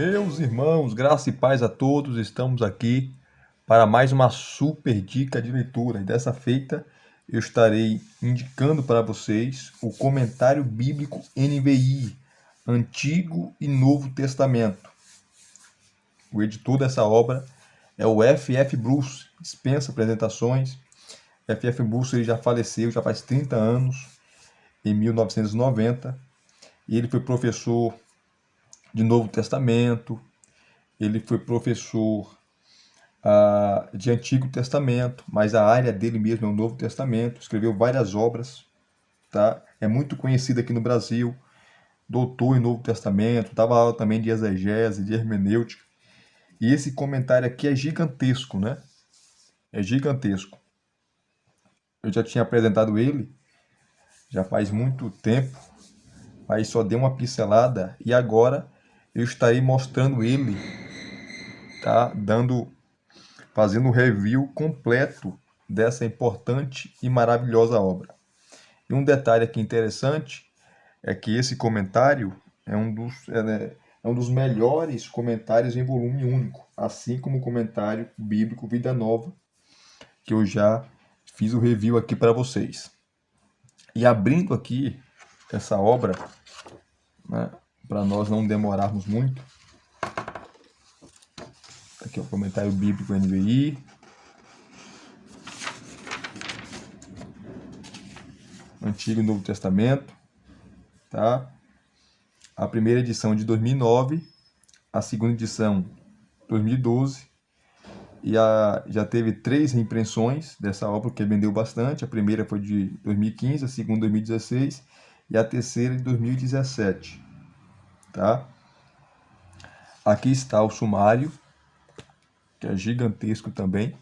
Meus irmãos, graça e paz a todos, estamos aqui para mais uma super dica de leitura. E dessa feita eu estarei indicando para vocês o comentário bíblico NVI, Antigo e Novo Testamento. O editor dessa obra é o F.F. Bruce, dispensa apresentações. F.F. Bruce ele já faleceu, já faz 30 anos, em 1990, e ele foi professor de Novo Testamento, ele foi professor de Antigo Testamento, mas a área dele mesmo é o Novo Testamento, escreveu várias obras, tá? É muito conhecido aqui no Brasil, doutor em Novo Testamento, dava aula também de exegese, de hermenêutica, e esse comentário aqui é gigantesco, né? É gigantesco. Eu já tinha apresentado ele, já faz muito tempo, aí só dei uma pincelada, e agora eu estarei mostrando ele, tá? Fazendo um review completo dessa importante e maravilhosa obra. E um detalhe aqui interessante é que esse comentário é um dos melhores comentários em volume único, assim como o comentário bíblico Vida Nova, que eu já fiz o review aqui para vocês. E abrindo aqui essa obra, né, para nós não demorarmos muito, aqui é o comentário bíblico NVI, Antigo e Novo Testamento, tá? A primeira edição de 2009, a segunda edição 2012, e já teve 3 reimpressões dessa obra, que vendeu bastante. A primeira foi de 2015, a segunda 2016 e a terceira de 2017, tá? Aqui está o sumário, que é gigantesco também.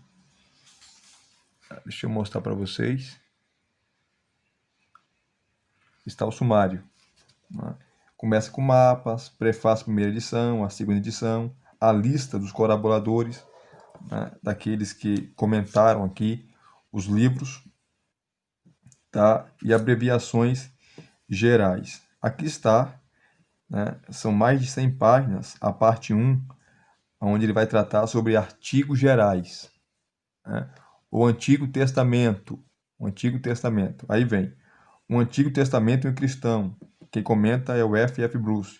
Deixa eu mostrar para vocês. Está o sumário, né? Começa com mapas, prefácio primeira edição, a segunda edição, a lista dos colaboradores, né, daqueles que comentaram aqui os livros, tá? E abreviações gerais. Aqui está, né, são mais de 100 páginas, a parte 1, onde ele vai tratar sobre artigos gerais, né? O Antigo Testamento, aí vem o Antigo Testamento em cristão, quem comenta é o F.F. Bruce.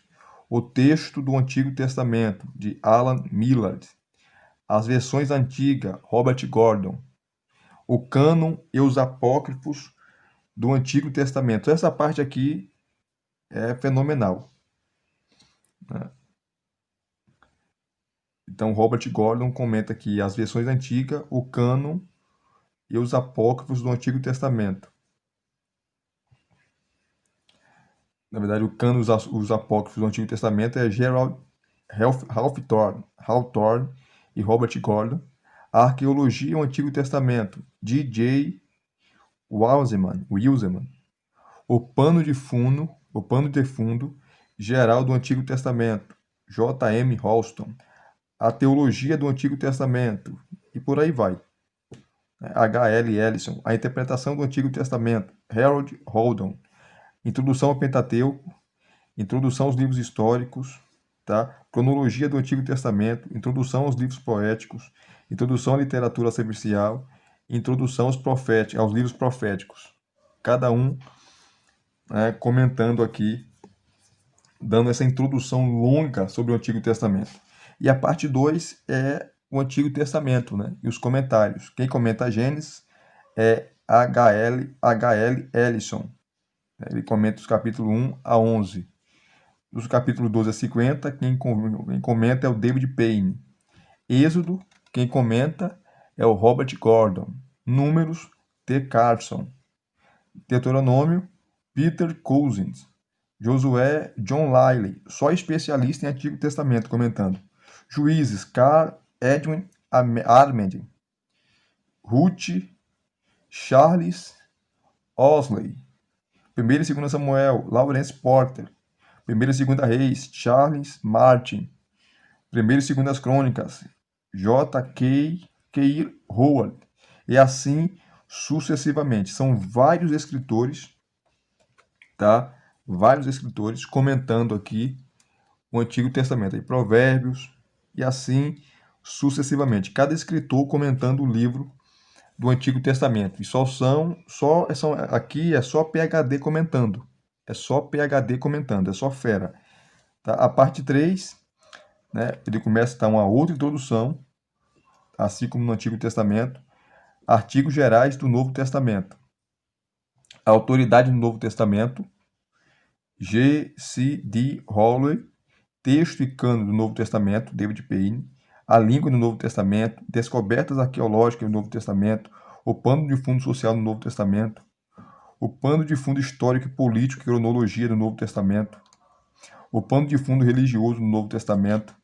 O texto do Antigo Testamento, de Alan Millard. As versões antigas, Robert Gordon. O cânon e os apócrifos do Antigo Testamento. Essa parte aqui é fenomenal, né? Então, Robert Gordon comenta aqui as versões antigas, o cânon e os apócrifos do Antigo Testamento. Na verdade, o cânon e os apócrifos do Antigo Testamento é Hawthorne e Robert Gordon. A arqueologia e o Antigo Testamento, D.J. Wiseman. O pano de fundo geral do Antigo Testamento, J.M. Houston. A teologia do Antigo Testamento, e por aí vai. H.L. Ellison. A interpretação do Antigo Testamento, Harold Holden. Introdução ao Pentateuco, introdução aos livros históricos, tá? Cronologia do Antigo Testamento, introdução aos livros poéticos, introdução à literatura sacrificial, introdução aos livros proféticos. Cada um, né, comentando aqui, dando essa introdução longa sobre o Antigo Testamento. E a parte 2 é o Antigo Testamento, né, e os comentários. Quem comenta a Gênesis é H.L. Ellison. Ele comenta os capítulos 1 a 11. Dos capítulos 12 a 50, quem comenta é o David Payne. Êxodo, quem comenta é o Robert Gordon. Números, T. Carson. Deuteronômio, Peter Cousins. Josué, John Liley, só especialista em Antigo Testamento, comentando. Juízes, Carl Edwin Armand. Ruth, Charles Osley. 1 e 2 Samuel, Lawrence Porter. 1 e 2 Reis, Charles Martin. 1 e 2 Crônicas, J.K. Howard. E assim sucessivamente. São vários escritores, tá? Vários escritores comentando aqui o Antigo Testamento, aí Provérbios e assim sucessivamente. Cada escritor comentando o livro do Antigo Testamento. E aqui é só PhD comentando. É só PhD comentando, é só fera. Tá? A parte 3, né, ele começa a dar uma outra introdução, assim como no Antigo Testamento, artigos gerais do Novo Testamento. A autoridade no Novo Testamento, G.C.D. Holloway, texto e cano do Novo Testamento, David Payne, a língua no Novo Testamento, descobertas arqueológicas no Novo Testamento, o pano de fundo social no Novo Testamento, o pano de fundo histórico e político e cronologia do Novo Testamento, o pano de fundo religioso no Novo Testamento,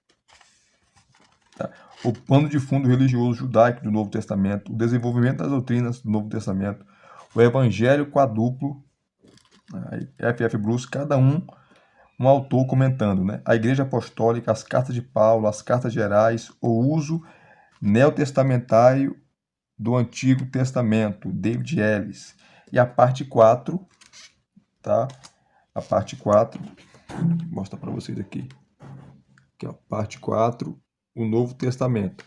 tá? O pano de fundo religioso judaico do Novo Testamento, o desenvolvimento das doutrinas do Novo Testamento, o evangelho quádruplo, F.F. Bruce, cada um autor comentando, né? A Igreja Apostólica, as cartas de Paulo, as cartas gerais, o uso neotestamentário do Antigo Testamento, David Ellis. E a parte 4, tá? A parte 4, vou mostrar para vocês aqui. Aqui, ó, parte 4, o Novo Testamento.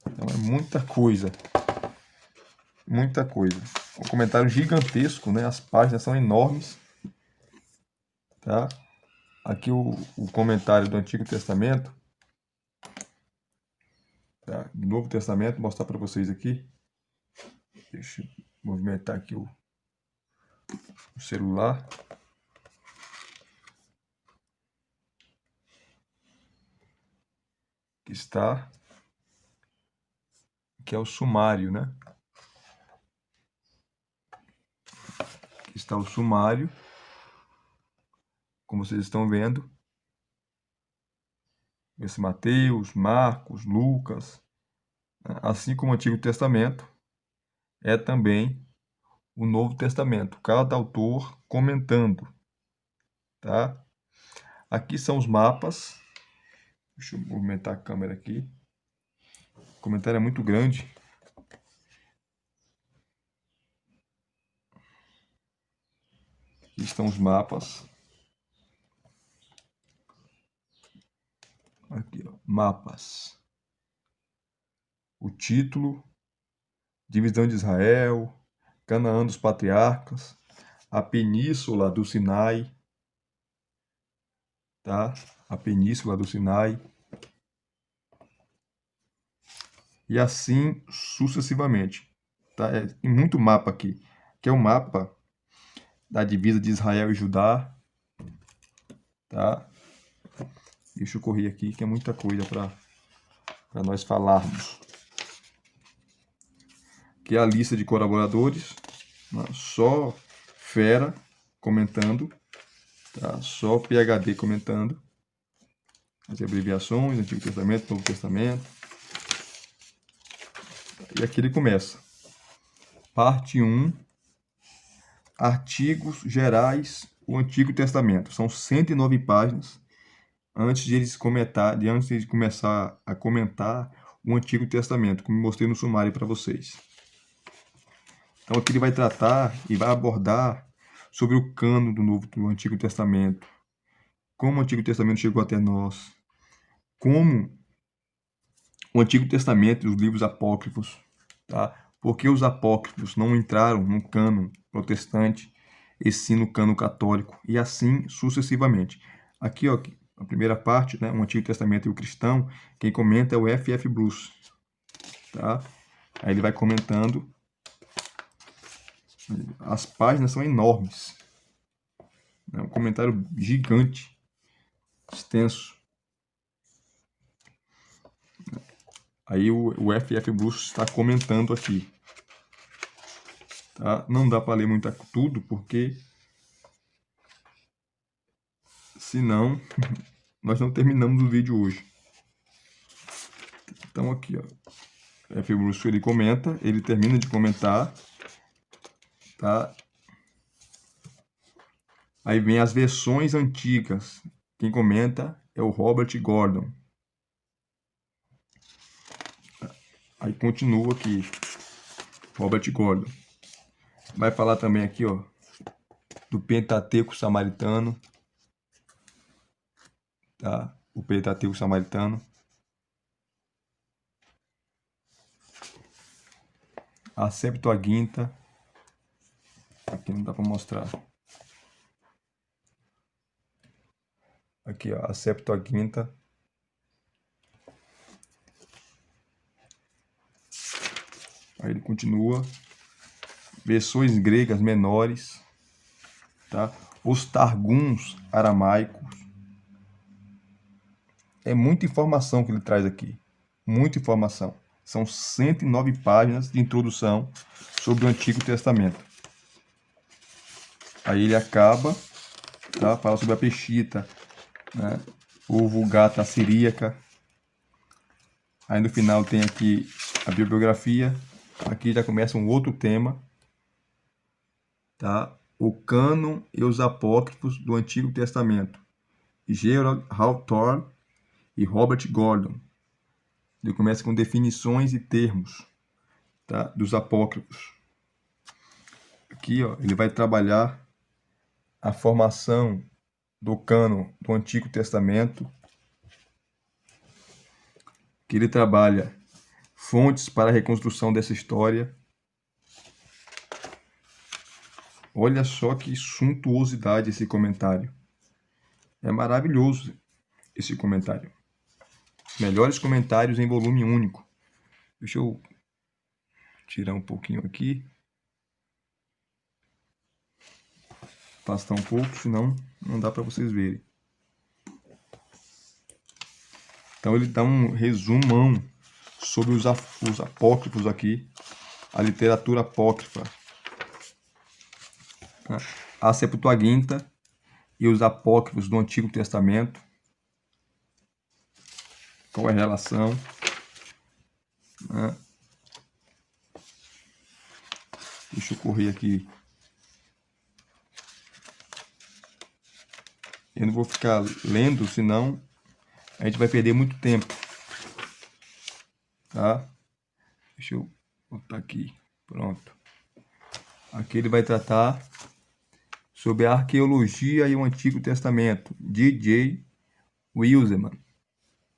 Então é muita coisa. Muita coisa. Um comentário gigantesco, né? As páginas são enormes. Tá? Aqui o comentário do Antigo Testamento. Tá? Do Novo Testamento, vou mostrar para vocês aqui. Deixa eu movimentar aqui o celular. Que está. Que é o sumário, né? Aqui está o sumário. Como vocês estão vendo. Esse Mateus, Marcos, Lucas. Assim como o Antigo Testamento, é também o Novo Testamento. Cada autor comentando. Tá? Aqui são os mapas. Deixa eu movimentar a câmera aqui. O comentário é muito grande. Aqui estão os mapas. Aqui, ó, mapas. O título, divisão de Israel, Canaã dos patriarcas, a península do Sinai, tá? A península do Sinai. E assim sucessivamente, tá? Tem muito mapa aqui, que é o mapa da divisa de Israel e Judá, tá? Deixa eu correr aqui, que é muita coisa para nós falarmos. Que é a lista de colaboradores, né? Só fera comentando, tá? Só PhD comentando. As abreviações, Antigo Testamento, Novo Testamento. E aqui ele começa. Parte 1, artigos gerais, o Antigo Testamento. São 109 páginas antes de eles começar a comentar o Antigo Testamento, como mostrei no sumário para vocês. Então aqui ele vai tratar e vai abordar sobre o cano do Antigo Testamento, como o Antigo Testamento chegou até nós, como o Antigo Testamento e os livros apócrifos, tá? Porque os apócrifos não entraram no cânon protestante, e sim no cânon católico, e assim sucessivamente. Aqui, ó, a primeira parte, né, o Antigo Testamento e o cristão, quem comenta é o F.F. Bruce, tá? Aí ele vai comentando. As páginas são enormes. É um comentário gigante, extenso. Aí o F.F. Bruce está comentando aqui. Tá? Não dá para ler tudo, porque senão nós não terminamos o vídeo hoje. Então aqui, ó, F.F. Bruce ele comenta, ele termina de comentar, tá? Aí vem as versões antigas. Quem comenta é o Robert Gordon. Aí continua aqui, Robert Gordon. Vai falar também aqui, ó, do Pentateuco samaritano. tá? O Pentateuco samaritano. A Septuaginta. Aqui não dá para mostrar. Aqui, ó, a Septuaginta. Aí ele continua. Versões gregas menores, tá? Os Targums aramaicos. É muita informação que ele traz aqui. Muita informação. São 109 páginas de introdução sobre o Antigo Testamento. Aí ele acaba, tá? Fala sobre a Peshita, né? O Vulgata Siríaca. Aí no final tem aqui a bibliografia. Aqui já começa um outro tema, tá? O cânon e os apócrifos do Antigo Testamento. Gerald Hawthorne e Robert Gordon. Ele começa com definições e termos, tá? Dos apócrifos. Aqui, ó, ele vai trabalhar a formação do cânon do Antigo Testamento, que ele trabalha fontes para a reconstrução dessa história. Olha só que suntuosidade esse comentário. É maravilhoso esse comentário. Melhores comentários em volume único. Deixa eu tirar um pouquinho aqui. Afastar um pouco, senão não dá para vocês verem. Então ele dá um resumão sobre os apócrifos aqui, a literatura apócrifa, a Septuaginta e os apócrifos do Antigo Testamento. Qual é a relação? Deixa eu correr aqui. Eu não vou ficar lendo, senão a gente vai perder muito tempo. Tá? Deixa eu botar aqui. Pronto. Aqui ele vai tratar sobre a arqueologia e o Antigo Testamento. D.J. Wiseman.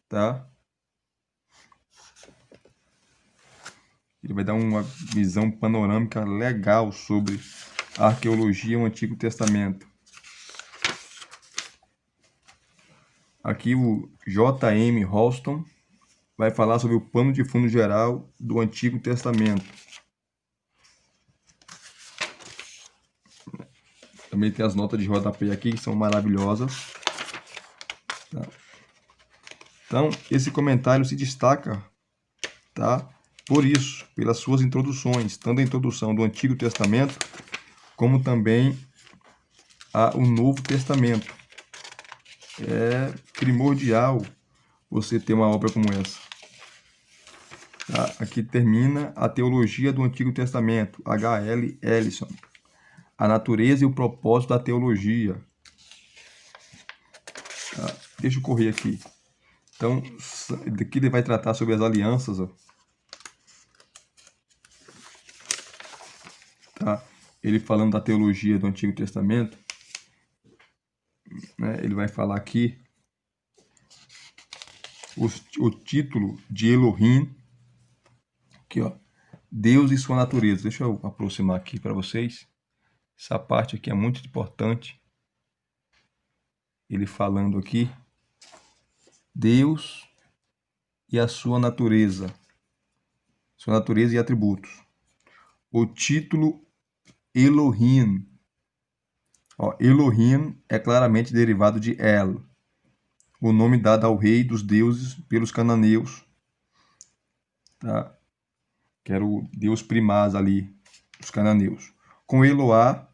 Tá? Ele vai dar uma visão panorâmica legal sobre a arqueologia e o Antigo Testamento. Aqui o J.M. Houston vai falar sobre o pano de fundo geral do Antigo Testamento. Também tem as notas de rodapé aqui, que são maravilhosas. Tá? Então, esse comentário se destaca, tá? Por isso, pelas suas introduções, tanto a introdução do Antigo Testamento, como também o Novo Testamento. É primordial você ter uma obra como essa. Tá? Aqui termina a teologia do Antigo Testamento, H.L. Ellison. A natureza e o propósito da teologia. Tá? Deixa eu correr aqui. Então, aqui ele vai tratar sobre as alianças. Ó. Tá? Ele falando da teologia do Antigo Testamento. Né? Ele vai falar aqui o título de Elohim. Aqui, ó. Deus e sua natureza. Deixa eu aproximar aqui para vocês. Essa parte aqui é muito importante. Ele falando aqui. Deus e a sua natureza. Sua natureza e atributos. O título Elohim. Ó, Elohim é claramente derivado de El, o nome dado ao rei dos deuses pelos cananeus. Tá? Que era o deus primaz ali, dos cananeus. Com Eloá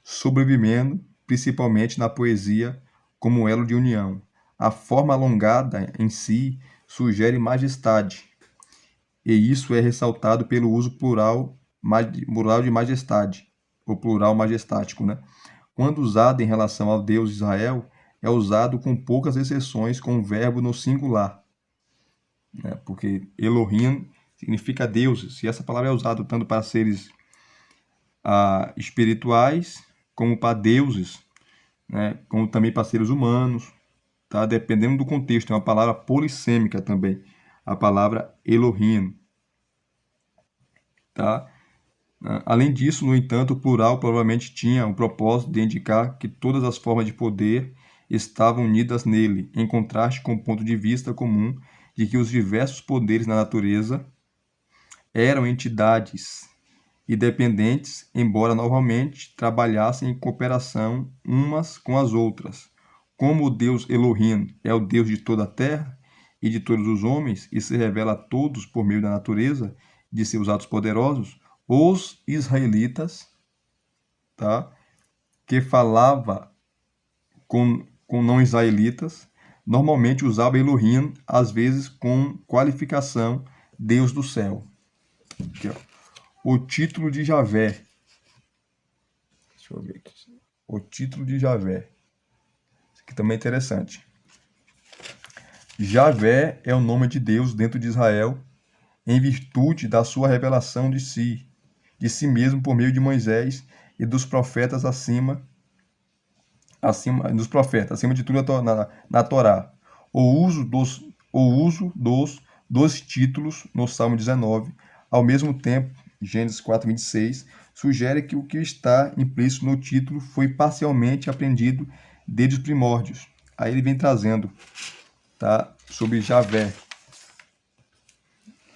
sobrevivendo, principalmente na poesia, como elo de união. A forma alongada em si sugere majestade, e isso é ressaltado pelo uso plural de majestade, ou plural majestático, né? Quando usado em relação ao Deus de Israel, é usado com poucas exceções com o verbo no singular, né? Porque Elohim significa deuses, e essa palavra é usada tanto para seres espirituais, como para deuses, né? Como também para seres humanos. tá? Dependendo do contexto, é uma palavra polissêmica também, a palavra Elohim, tá? Além disso, no entanto, o plural provavelmente tinha o propósito de indicar que todas as formas de poder estavam unidas nele, em contraste com o ponto de vista comum de que os diversos poderes na natureza eram entidades independentes, embora normalmente trabalhassem em cooperação umas com as outras. Como o Deus Elohim é o Deus de toda a terra e de todos os homens e se revela a todos por meio da natureza de seus atos poderosos, os israelitas, tá, que falava com não israelitas, normalmente usava Elohim, às vezes com qualificação Deus do céu. Aqui, ó. O título de Javé. Deixa eu ver aqui. O título de Javé. Isso aqui também é interessante. Javé é o nome de Deus dentro de Israel, em virtude da sua revelação de si mesmo por meio de Moisés e dos profetas acima de tudo na Torá. O uso dos dois títulos no Salmo 19, ao mesmo tempo, Gênesis 4:26, sugere que o que está implícito no título foi parcialmente aprendido desde os primórdios. Aí ele vem trazendo, tá, sobre Javé,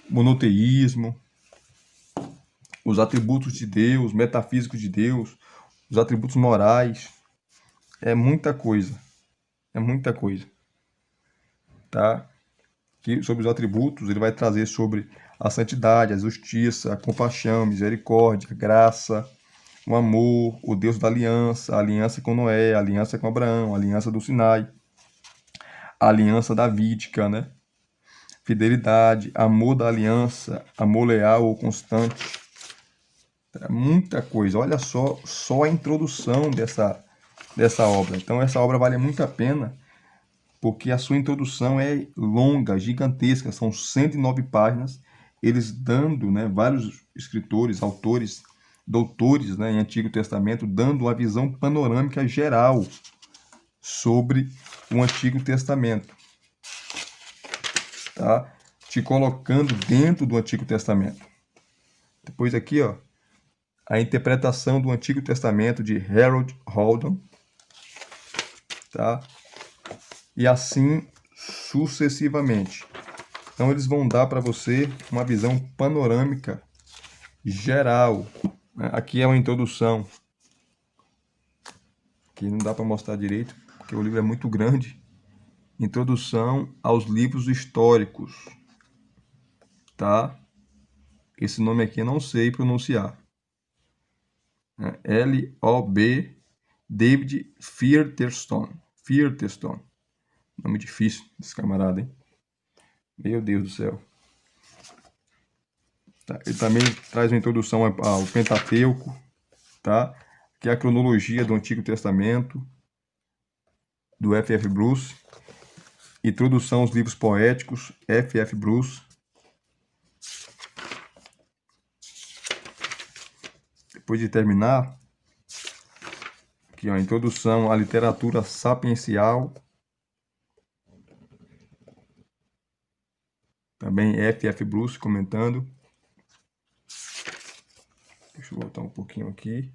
monoteísmo, os atributos de Deus, metafísicos de Deus, os atributos morais. É muita coisa. É muita coisa. Tá? Que sobre os atributos, ele vai trazer sobre a santidade, a justiça, a compaixão, a misericórdia, a graça, o amor, o Deus da aliança, a aliança com Noé, a aliança com Abraão, a aliança do Sinai, a aliança davídica, né? Fidelidade, amor da aliança, amor leal ou constante. É muita coisa. Olha só a introdução dessa obra. Então essa obra vale muito a pena, porque a sua introdução é longa, gigantesca, são 109 páginas, eles dando, né, vários escritores, autores, doutores, né, em Antigo Testamento, dando uma visão panorâmica geral sobre o Antigo Testamento, tá? Te colocando dentro do Antigo Testamento. Depois aqui, ó, a interpretação do Antigo Testamento de Harold Holden, tá? E assim sucessivamente. Então eles vão dar para você uma visão panorâmica geral. Aqui é uma introdução, que não dá para mostrar direito, porque o livro é muito grande. Introdução aos livros históricos, tá? Esse nome aqui eu não sei pronunciar. L-O-B David Featherstone. Nome difícil desse camarada, hein? Meu Deus do céu. Tá, ele também traz uma introdução ao Pentateuco, tá? Que é a cronologia do Antigo Testamento, do F.F. Bruce. Introdução aos livros poéticos, F.F. Bruce. Depois de terminar, aqui, ó, introdução à literatura sapiencial, também F.F. Bruce comentando. Deixa eu voltar um pouquinho aqui.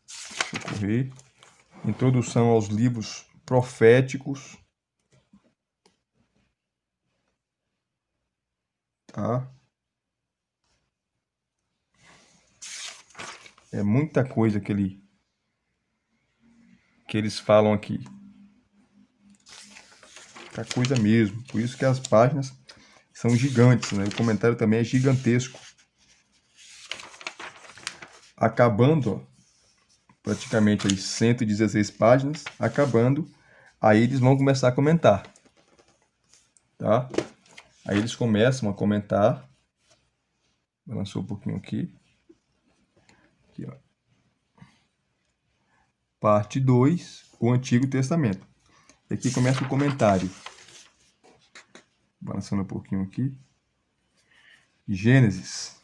Deixa eu correr. Introdução aos livros proféticos, tá? É muita coisa que eles falam aqui. Muita coisa mesmo. Por isso que as páginas são gigantes, né? O comentário também é gigantesco. Acabando, ó, praticamente aí 116 páginas, acabando, aí eles vão começar a comentar, tá? Aí eles começam a comentar. Balançou um pouquinho aqui. Aqui, ó. Parte 2, o Antigo Testamento. E aqui começa o comentário. Balançando um pouquinho aqui. Gênesis.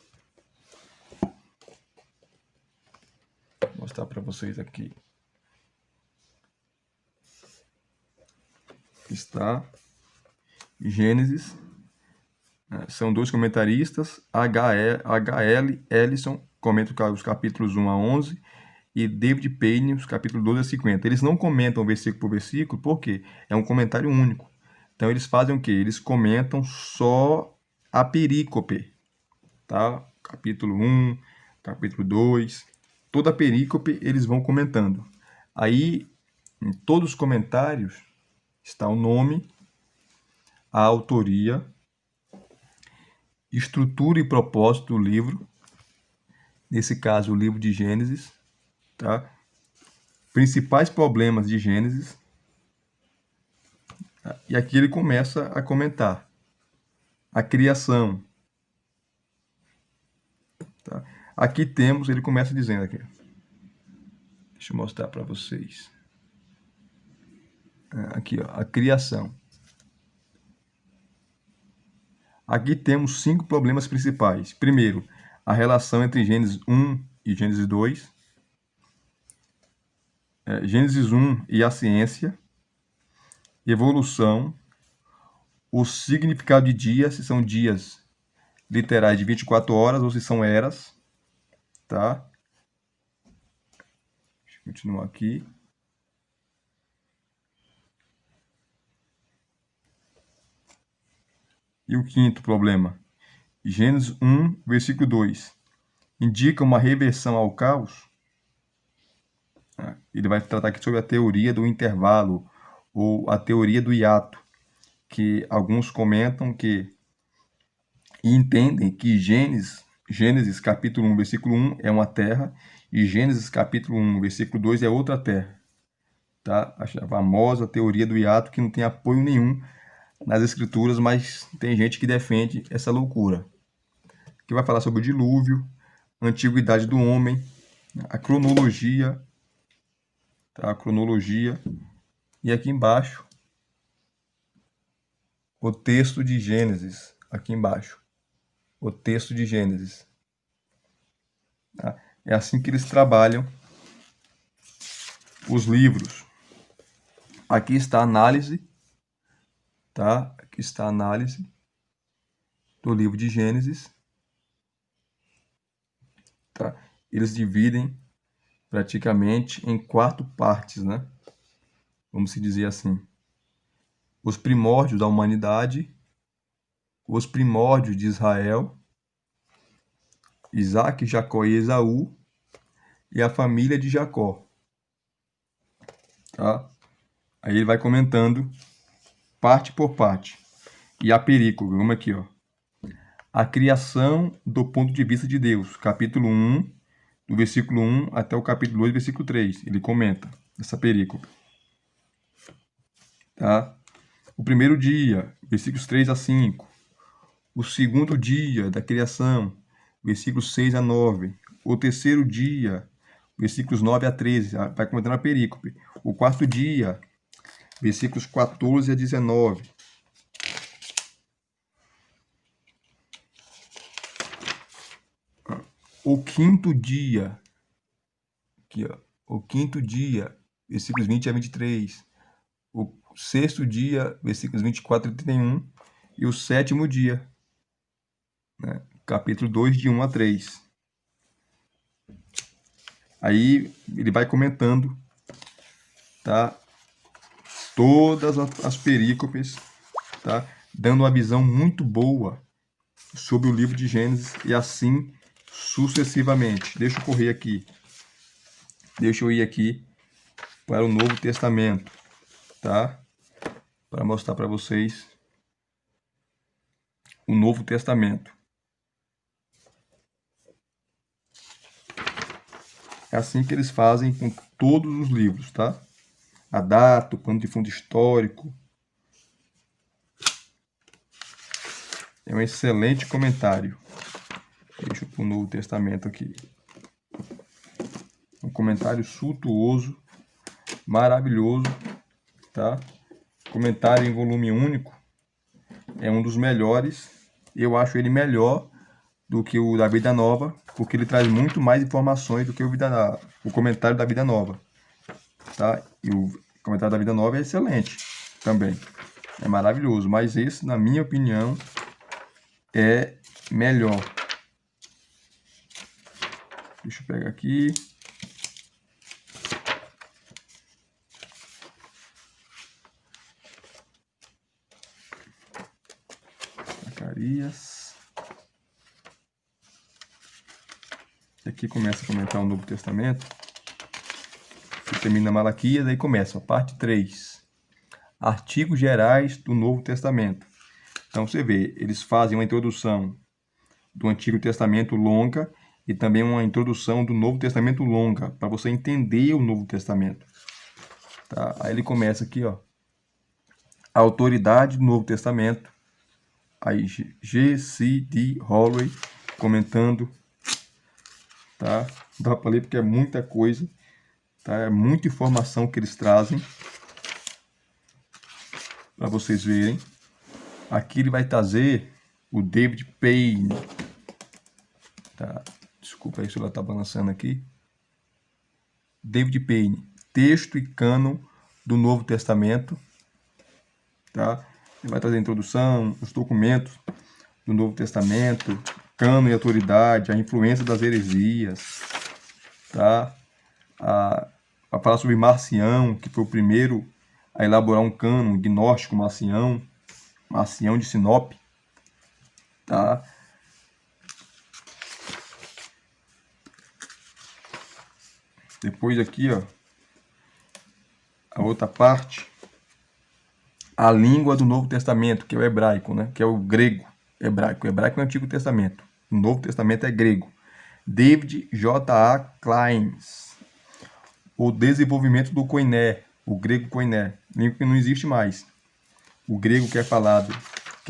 mostrar para vocês aqui. Está Gênesis. São dois comentaristas, H.L. Ellison comenta os capítulos 1 a 11 e David Payne os capítulos 12 a 50. Eles não comentam versículo por versículo, porque é um comentário único. Então eles fazem o quê? Eles comentam só a perícope, tá? Capítulo 1, capítulo 2, toda a perícope eles vão comentando. Aí, em todos os comentários, está o nome, a autoria, estrutura e propósito do livro, nesse caso o livro de Gênesis, tá? Principais problemas de Gênesis, tá? E aqui ele começa a comentar a criação, tá? Aqui temos, ele começa dizendo aqui, deixa eu mostrar para vocês, aqui ó, a criação. Aqui temos 5 problemas principais. Primeiro, a relação entre Gênesis 1 e Gênesis 2. Gênesis 1 e a ciência. Evolução. O significado de dias, se são dias literais de 24 horas ou se são eras. Tá? Deixa eu continuar aqui. E o quinto problema, Gênesis 1, versículo 2, indica uma reversão ao caos. Ele vai tratar aqui sobre a teoria do intervalo, ou a teoria do hiato, que alguns comentam que e entendem que Gênesis capítulo 1, versículo 1 é uma terra, e Gênesis capítulo 1, versículo 2 é outra terra. Tá? A famosa teoria do hiato, que não tem apoio nenhum nas escrituras, mas tem gente que defende essa loucura. Que vai falar sobre o dilúvio, a antiguidade do homem, a cronologia, tá? A cronologia, e aqui embaixo o texto de Gênesis, aqui embaixo, o texto de Gênesis. Tá? É assim que eles trabalham os livros. Aqui está a análise, tá? Aqui está a análise do livro de Gênesis. Tá? Eles dividem praticamente em 4 partes, né? Vamos se dizer assim. Os primórdios da humanidade, os primórdios de Israel, Isaac, Jacó e Esaú, e a família de Jacó. Tá? Aí ele vai comentando parte por parte. E a perícope, vamos aqui, ó. A criação do ponto de vista de Deus, capítulo 1, do versículo 1 até o capítulo 2, versículo 3. Ele comenta essa perícope. Tá? O primeiro dia, versículos 3 a 5. O segundo dia da criação, versículos 6 a 9. O terceiro dia, versículos 9 a 13. Vai comentando a perícope. O quarto dia, versículos 14 a 19. O quinto dia, aqui, ó, o quinto dia, versículos 20 a 23. O sexto dia, versículos 24 a 31. E o sétimo dia, né, capítulo 2, de 1 a 3. Aí ele vai comentando, tá, todas as perícopes, tá, dando uma visão muito boa sobre o livro de Gênesis e assim sucessivamente. Deixa eu correr aqui. Deixa eu ir aqui para o Novo Testamento, tá? Para mostrar para vocês o Novo Testamento. É assim que eles fazem com todos os livros, tá? A data, o pano de fundo histórico. É um excelente comentário. Deixa eu pôr o Novo Testamento aqui. Um comentário suntuoso, maravilhoso, tá? Comentário em volume único. É um dos melhores. Eu acho ele melhor do que o da Vida Nova, porque ele traz muito mais informações do que o comentário da Vida Nova, tá? E o comentário da Vida Nova é excelente também, é maravilhoso, mas esse, na minha opinião, é melhor. Deixa eu pegar aqui. Zacarias. E aqui começa a comentar o Novo Testamento. Você termina Malaquias, daí começa a parte 3. Artigos gerais do Novo Testamento. Então você vê, eles fazem uma introdução do Antigo Testamento longa e também uma introdução do Novo Testamento longa, para você entender o Novo Testamento. Tá? Aí ele começa aqui, ó. A autoridade do Novo Testamento. Aí G.C.D. Holloway comentando. Tá? Não dá para ler porque é muita coisa. Tá? É muita informação que eles trazem. Para vocês verem. Aqui ele vai trazer o David Payne. Tá? Desculpa aí se ela está balançando aqui. David Payne. Texto e cânon do Novo Testamento. Tá? Ele vai trazer a introdução, os documentos do Novo Testamento, cânon e autoridade, a influência das heresias. Tá? A falar sobre Marcião, que foi o primeiro a elaborar um cânon gnóstico Marcião de Sinop. Tá? Depois aqui, ó, a outra parte, a língua do Novo Testamento, que é o hebraico, né? Que é o grego hebraico. O hebraico é o Antigo Testamento. O Novo Testamento é grego. David J.A. Kleins. O desenvolvimento do koiné, o grego koiné, língua que não existe mais. O grego que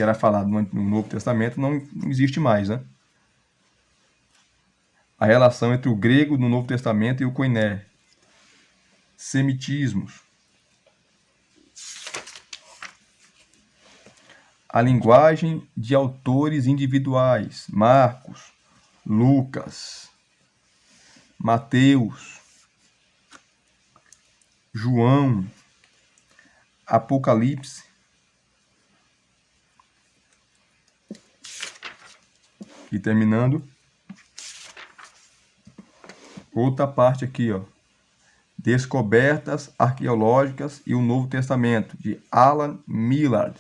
era falado no Novo Testamento não existe mais, né? A relação entre o grego no Novo Testamento e o koiné. Semitismos. A linguagem de autores individuais. Marcos, Lucas, Mateus, João, Apocalipse. E terminando, outra parte aqui, ó. Descobertas arqueológicas e o Novo Testamento, de Alan Millard.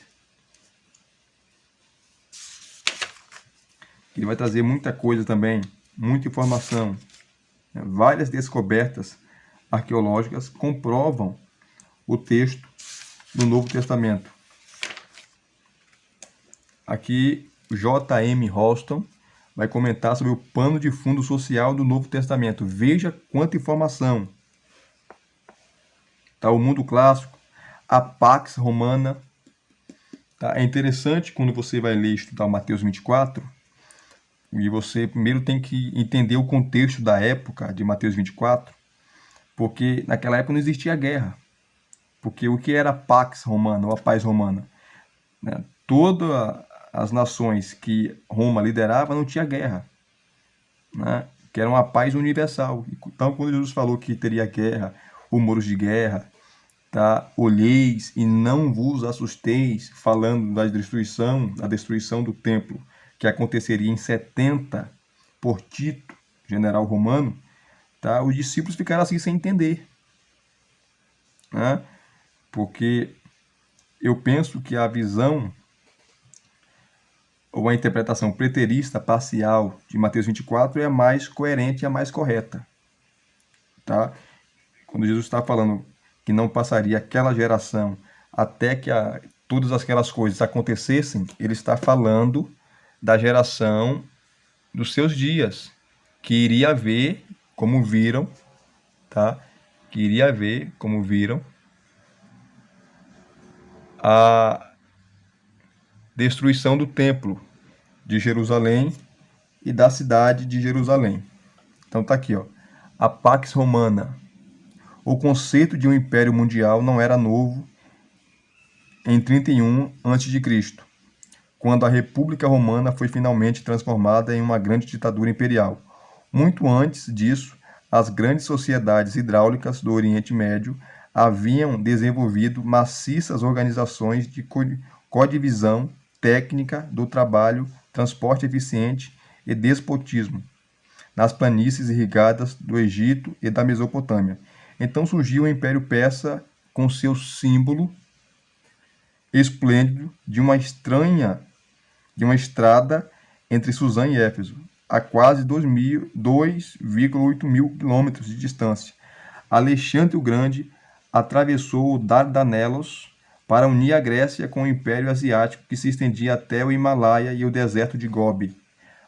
Ele vai trazer muita coisa também, muita informação. Várias descobertas arqueológicas comprovam o texto do Novo Testamento. Aqui, o J.M. Houston vai comentar sobre o pano de fundo social do Novo Testamento. Veja quanta informação. Tá, o mundo clássico, a Pax Romana. Tá? É interessante quando você vai ler e estudar o Mateus 24, e você primeiro tem que entender o contexto da época de Mateus 24, porque naquela época não existia guerra. Porque o que era a Pax Romana, ou a paz romana? Né? Todas as nações que Roma liderava não tinha guerra. Né? Que era uma paz universal. Então, quando Jesus falou que teria guerra, rumores de guerra, tá? Olheis e não vos assusteis, falando da destruição do templo, que aconteceria em 70 por Tito, general romano, tá? Os discípulos ficaram assim sem entender. Né? Porque eu penso que a visão ou a interpretação preterista parcial de Mateus 24 é a mais coerente e a mais correta. Tá? Quando Jesus está falando que não passaria aquela geração até que todas aquelas coisas acontecessem, ele está falando da geração dos seus dias, que iria haver, como viram, tá? Que iria haver, como viram, a destruição do templo de Jerusalém e da cidade de Jerusalém. Então tá aqui, ó, a Pax Romana. O conceito de um império mundial não era novo em 31 a.C., quando a República Romana foi finalmente transformada em uma grande ditadura imperial. Muito antes disso, as grandes sociedades hidráulicas do Oriente Médio haviam desenvolvido maciças organizações de codivisão técnica do trabalho, transporte eficiente e despotismo nas planícies irrigadas do Egito e da Mesopotâmia. Então surgiu o Império Persa com seu símbolo esplêndido de uma estrada entre Suzã e Éfeso, a quase 2,8 mil quilômetros de distância. Alexandre o Grande atravessou o Dardanelos para unir a Grécia com o Império Asiático que se estendia até o Himalaia e o deserto de Gobi.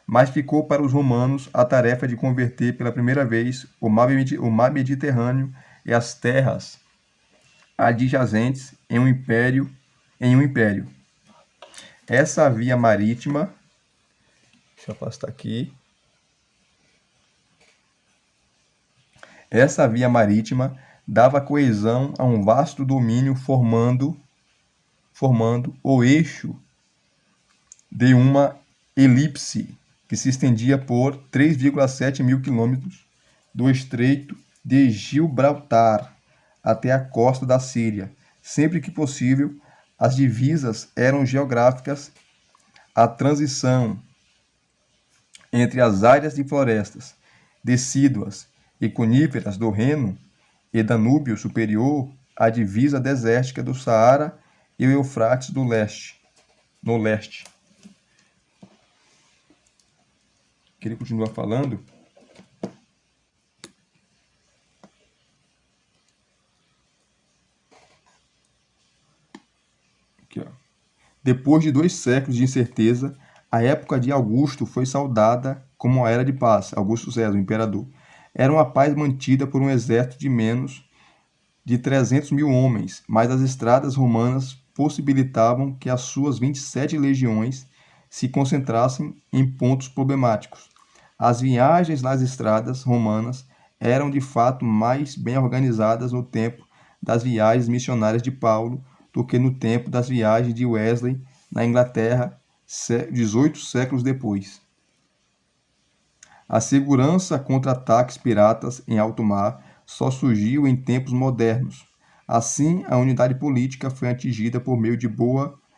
Mas ficou para os romanos a tarefa de converter pela primeira vez o mar Mediterrâneo e as terras adjacentes em um império. Essa via marítima, deixa eu afastar aqui. Essa via marítima dava coesão a um vasto domínio formando o eixo de uma elipse que se estendia por 3,7 mil quilômetros do Estreito de Gibraltar até a costa da Síria. Sempre que possível, as divisas eram geográficas. A transição entre as áreas de florestas decíduas e coníferas do Reno e Danúbio Superior, a divisa desértica do Saara e o Eufrates no leste. Ele continua falando. Aqui, ó. Depois de 2 séculos de incerteza, a época de Augusto foi saudada como a era de paz. Augusto César, o imperador. Era uma paz mantida por um exército de menos de 300 mil homens, mas as estradas romanas possibilitavam que as suas 27 legiões se concentrassem em pontos problemáticos. As viagens nas estradas romanas eram de fato mais bem organizadas no tempo das viagens missionárias de Paulo do que no tempo das viagens de Wesley na Inglaterra, 18 séculos depois. A segurança contra ataques piratas em alto mar só surgiu em tempos modernos. Assim, a unidade política foi atingida por meio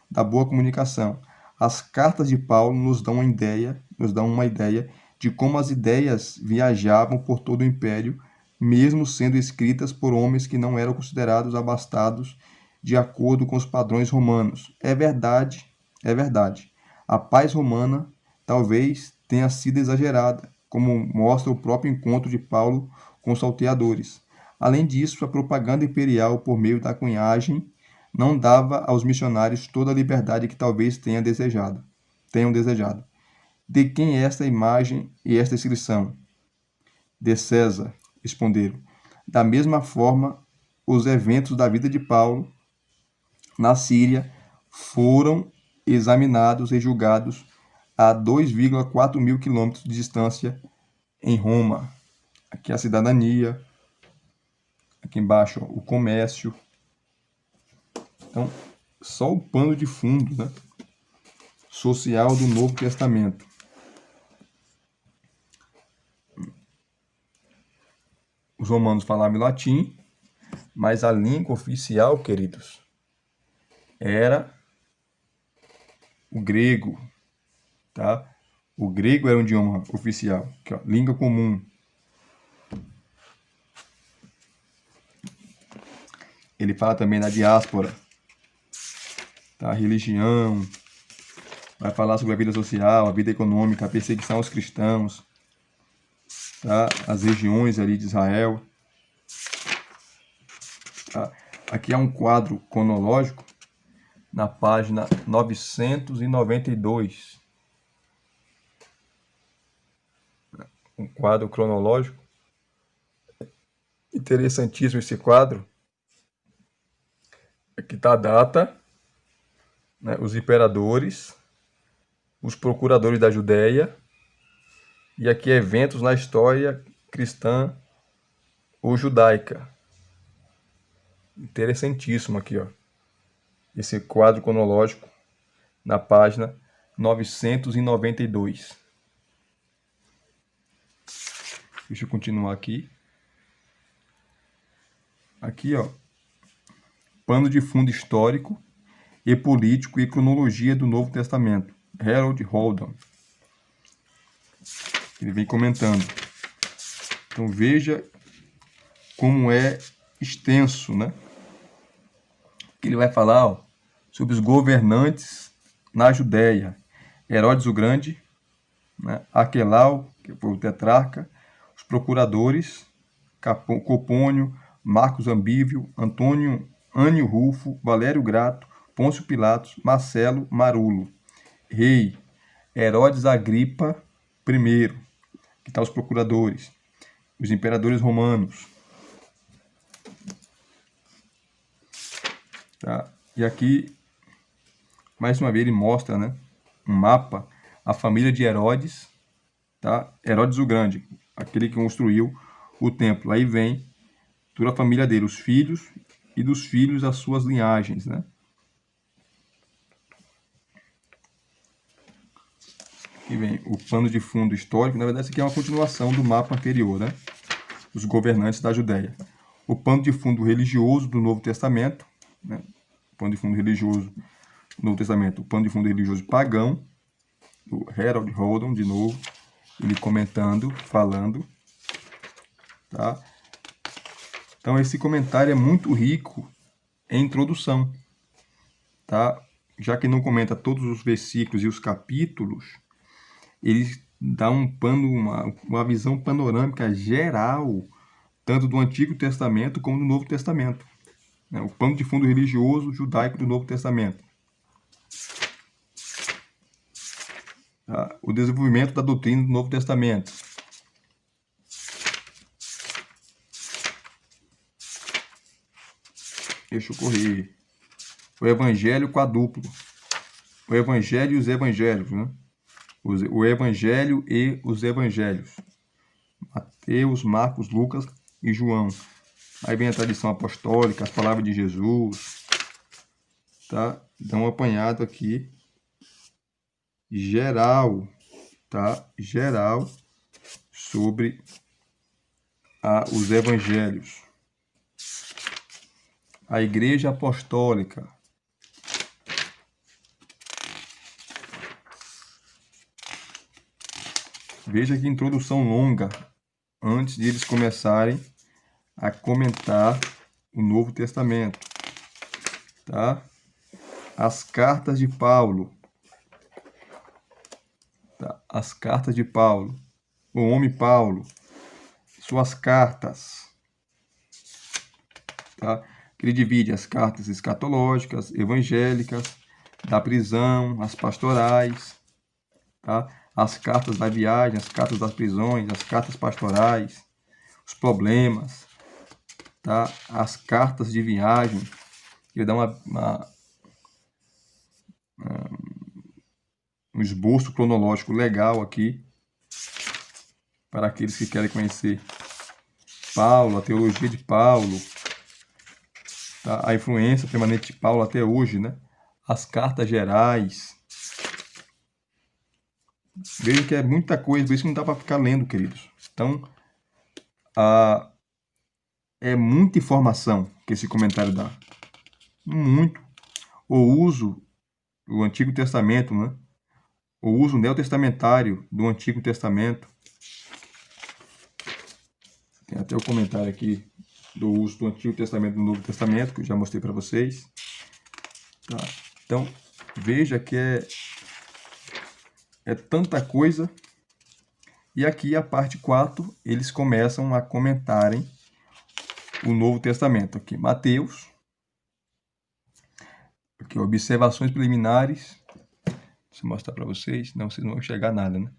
da boa comunicação. As cartas de Paulo nos dão uma ideia de como as ideias viajavam por todo o império, mesmo sendo escritas por homens que não eram considerados abastados de acordo com os padrões romanos. É verdade. A paz romana talvez tenha sido exagerada, como mostra o próprio encontro de Paulo com os salteadores. Além disso, a propaganda imperial por meio da cunhagem não dava aos missionários toda a liberdade que talvez tenham desejado. De quem é esta imagem e esta inscrição? De César, responderam. Da mesma forma, os eventos da vida de Paulo na Síria foram examinados e julgados a 2,4 mil quilômetros de distância em Roma. Aqui a cidadania, aqui embaixo ó, o comércio. Então, só o pano de fundo, né, social do Novo Testamento. Os romanos falavam latim, mas a língua oficial, queridos, era o grego, tá? O grego era um idioma oficial, aqui, ó, língua comum. Ele fala também na diáspora, tá? A religião, vai falar sobre a vida social, a vida econômica, a perseguição aos cristãos, tá? As regiões ali de Israel. Tá? Aqui é um quadro cronológico na página 992. Um quadro cronológico. Interessantíssimo esse quadro. Aqui está a data, né, os imperadores, os procuradores da Judéia, e aqui eventos na história cristã ou judaica. Interessantíssimo aqui, ó. Esse quadro cronológico na página 1992. Deixa eu continuar aqui. Aqui, ó. Pano de fundo histórico e político e cronologia do Novo Testamento. Harold Holden. Ele vem comentando. Então veja como é extenso, né? Ele vai falar, ó, sobre os governantes na Judéia. Herodes o Grande, né? Aquelau, que foi o tetrarca, os procuradores, Copônio, Marcos Ambívio, Ânio Rufo, Valério Grato, Pôncio Pilatos, Marcelo Marulo. Rei, Herodes Agripa I, que está os procuradores, os imperadores romanos. Tá? E aqui, mais uma vez, ele mostra, né, um mapa, a família de Herodes, tá? Herodes o Grande, aquele que construiu o templo. Aí vem toda a família dele, os filhos e dos filhos as suas linhagens, né? Aqui vem o pano de fundo histórico. Na verdade, isso aqui é uma continuação do mapa anterior, né? Os governantes da Judéia. O pano de fundo religioso do Novo Testamento, né? O pano de fundo religioso do Novo Testamento, o pano de fundo religioso pagão, do Harold Holden, de novo, ele comentando, falando, tá? Então, esse comentário é muito rico em introdução, tá? Já que não comenta todos os versículos e os capítulos, ele dá uma visão panorâmica geral, tanto do Antigo Testamento como do Novo Testamento. Né? O pano de fundo religioso judaico do Novo Testamento. Tá? O desenvolvimento da doutrina do Novo Testamento. Deixa eu correr. O Evangelho quadruplo. O Evangelho e os Evangelhos, né? O Evangelho e os Evangelhos. Mateus, Marcos, Lucas e João. Aí vem a tradição apostólica, as palavras de Jesus. Tá? Dá um apanhado aqui. Geral. Tá? Geral sobre os Evangelhos. A Igreja Apostólica. Veja que introdução longa antes de eles começarem a comentar o Novo Testamento. Tá? As cartas de Paulo. Tá? As cartas de Paulo. O homem Paulo. Suas cartas. Tá? Ele divide as cartas escatológicas, evangélicas, da prisão, as pastorais, tá? As cartas da viagem, as cartas das prisões, as cartas pastorais, os problemas, tá? As cartas de viagem. Ele dá um esboço cronológico legal aqui para aqueles que querem conhecer Paulo, a teologia de Paulo, tá? A influência permanente de Paulo até hoje, né? As cartas gerais. Veja que é muita coisa, por isso que não dá para ficar lendo, queridos. Então, é muita informação que esse comentário dá. Muito. O uso do Antigo Testamento, né? O uso neotestamentário do Antigo Testamento. Tem até o comentário aqui do uso do Antigo Testamento e do Novo Testamento, que eu já mostrei para vocês. Tá? Então, veja que é tanta coisa. E aqui, a parte 4, eles começam a comentarem o Novo Testamento. Aqui, Mateus. Aqui, observações preliminares. Deixa eu mostrar para vocês, senão vocês não vão enxergar nada, né?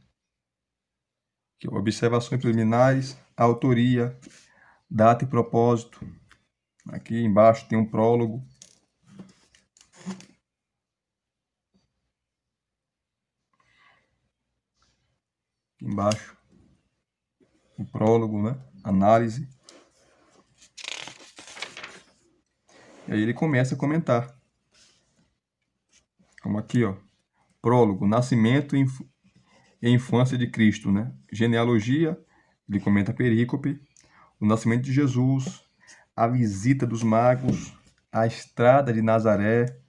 Aqui, observações preliminares, autoria, data e propósito. Aqui embaixo tem um prólogo. Aqui embaixo, o prólogo, né? Análise. E aí ele começa a comentar. Como aqui, ó. Prólogo, nascimento e infância de Cristo, né? Genealogia, ele comenta a perícope, o nascimento de Jesus, a visita dos magos, a estrada de Nazaré,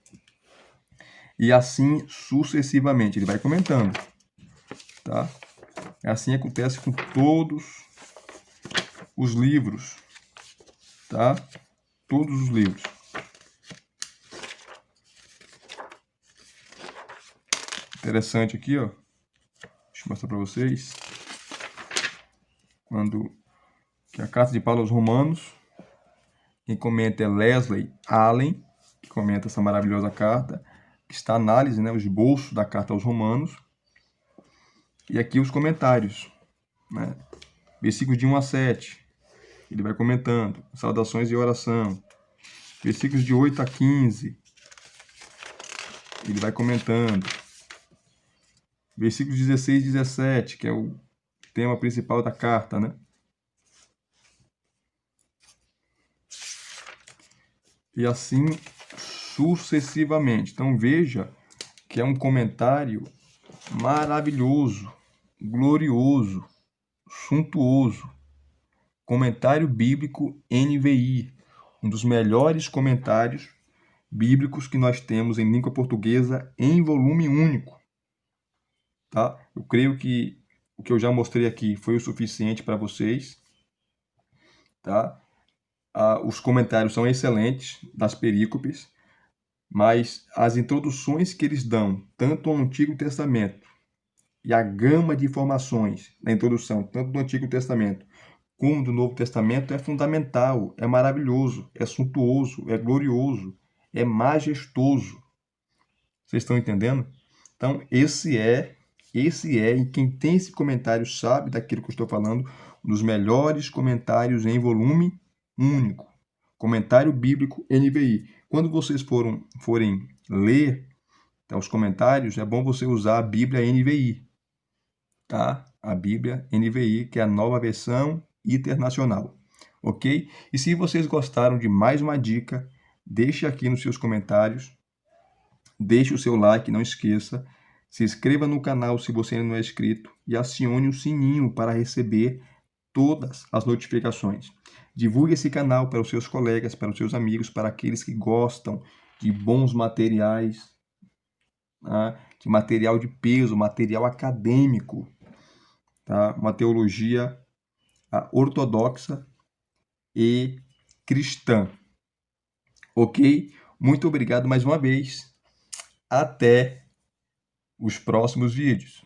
e assim sucessivamente. Ele vai comentando, tá? Assim acontece com todos os livros, tá? Todos os livros. Interessante aqui, ó. Deixa eu mostrar para vocês. Que a carta de Paulo aos Romanos, quem comenta é Leslie Allen, que comenta essa maravilhosa carta, que está a análise, né, o esboço da carta aos Romanos. E aqui os comentários, né? Versículos de 1 a 7, ele vai comentando, saudações e oração. Versículos de 8 a 15, ele vai comentando. Versículos 16 e 17, que é o tema principal da carta, né? E assim sucessivamente. Então veja que é um comentário maravilhoso, glorioso, suntuoso. Comentário bíblico NVI, um dos melhores comentários bíblicos que nós temos em língua portuguesa em volume único. Tá? Eu creio que o que eu já mostrei aqui foi o suficiente para vocês. Tá? Os comentários são excelentes das perícopes, mas as introduções que eles dão, tanto ao Antigo Testamento e a gama de informações na introdução, tanto do Antigo Testamento como do Novo Testamento, é fundamental, é maravilhoso, é suntuoso, é glorioso, é majestoso. Vocês estão entendendo? Então, e quem tem esse comentário sabe daquilo que eu estou falando, um dos melhores comentários em volume único. Comentário bíblico NVI. Quando vocês forem ler, tá, os comentários, é bom você usar a Bíblia NVI. Tá? A Bíblia NVI, que é a nova versão internacional. Ok? E se vocês gostaram de mais uma dica, deixe aqui nos seus comentários. Deixe o seu like, não esqueça. Se inscreva no canal se você ainda não é inscrito e acione o sininho para receber todas as notificações. Divulgue esse canal para os seus colegas, para os seus amigos, para aqueles que gostam de bons materiais, tá? De material de peso, material acadêmico, tá? Uma teologia ortodoxa e cristã. Ok? Muito obrigado mais uma vez. Até os próximos vídeos.